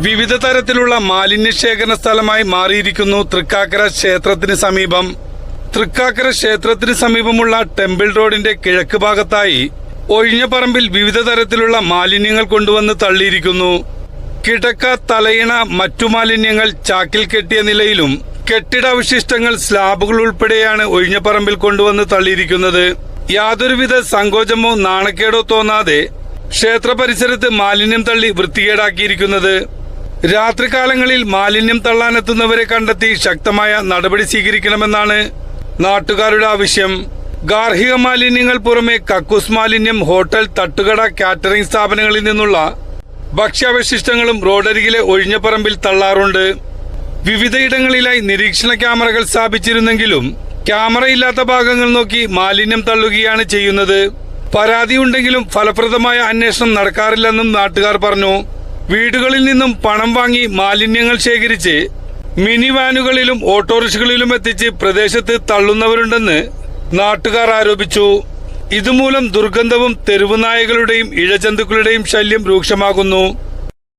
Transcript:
വിവിധ തരത്തിലുള്ള മാലിന്യ ശേഖരണ സ്ഥലമായി മാറിയിരിക്കുന്നു തൃക്കാക്കര ക്ഷേത്രത്തിന് സമീപം. തൃക്കാക്കര ക്ഷേത്രത്തിന് സമീപമുള്ള ടെമ്പിൾ റോഡിന്റെ കിഴക്ക് ഭാഗത്തായി ഒഴിഞ്ഞ പറമ്പിൽ വിവിധ തരത്തിലുള്ള മാലിന്യങ്ങൾ കൊണ്ടുവന്ന് തള്ളിയിരിക്കുന്നു. കിടക്ക, തലയിണ, മറ്റു മാലിന്യങ്ങൾ ചാക്കിൽ കെട്ടിയ നിലയിലും കെട്ടിടാവശിഷ്ടങ്ങൾ, സ്ലാബുകൾ ഉൾപ്പെടെയാണ് ഒഴിഞ്ഞ പറമ്പിൽ കൊണ്ടുവന്ന് തള്ളിയിരിക്കുന്നത്. യാതൊരുവിധ സങ്കോചമോ നാണക്കേടോ തോന്നാതെ ക്ഷേത്ര പരിസരത്ത് മാലിന്യം തള്ളി വൃത്തികേടാക്കിയിരിക്കുന്നത്. രാത്രികാലങ്ങളിൽ മാലിന്യം തള്ളാനെത്തുന്നവരെ കണ്ടെത്തി ശക്തമായ നടപടി സ്വീകരിക്കണമെന്നാണ് നാട്ടുകാരുടെ ആവശ്യം. ഗാർഹിക മാലിന്യങ്ങൾ പുറമെ കക്കൂസ് മാലിന്യം, ഹോട്ടൽ, തട്ടുകട, കാറ്ററിംഗ് സ്ഥാപനങ്ങളിൽ നിന്നുള്ള ഭക്ഷ്യാവശിഷ്ടങ്ങളും റോഡരികിലെ ഒഴിഞ്ഞ പറമ്പിൽ തള്ളാറുണ്ട്. വിവിധയിടങ്ങളിലായി നിരീക്ഷണ ക്യാമറകൾ സ്ഥാപിച്ചിരുന്നെങ്കിലും ക്യാമറയില്ലാത്ത ഭാഗങ്ങൾ നോക്കി മാലിന്യം തള്ളുകയാണ് ചെയ്യുന്നത്. പരാതിയുണ്ടെങ്കിലും ഫലപ്രദമായ അന്വേഷണം നടക്കാറില്ലെന്നും നാട്ടുകാർ പറഞ്ഞു. വീടുകളിൽ നിന്നും പണം വാങ്ങി മാലിന്യങ്ങൾ ശേഖരിച്ച് മിനി വാനുകളിലും ഓട്ടോറിക്ഷകളിലും എത്തിച്ച് പ്രദേശത്ത് തള്ളുന്നവരുണ്ടെന്ന് നാട്ടുകാർ ആരോപിച്ചു. ഇതുമൂലം ദുർഗന്ധവും തെരുവുനായകളുടെയും ഇഴജന്തുക്കളുടെയും ശല്യം രൂക്ഷമാകുന്നു.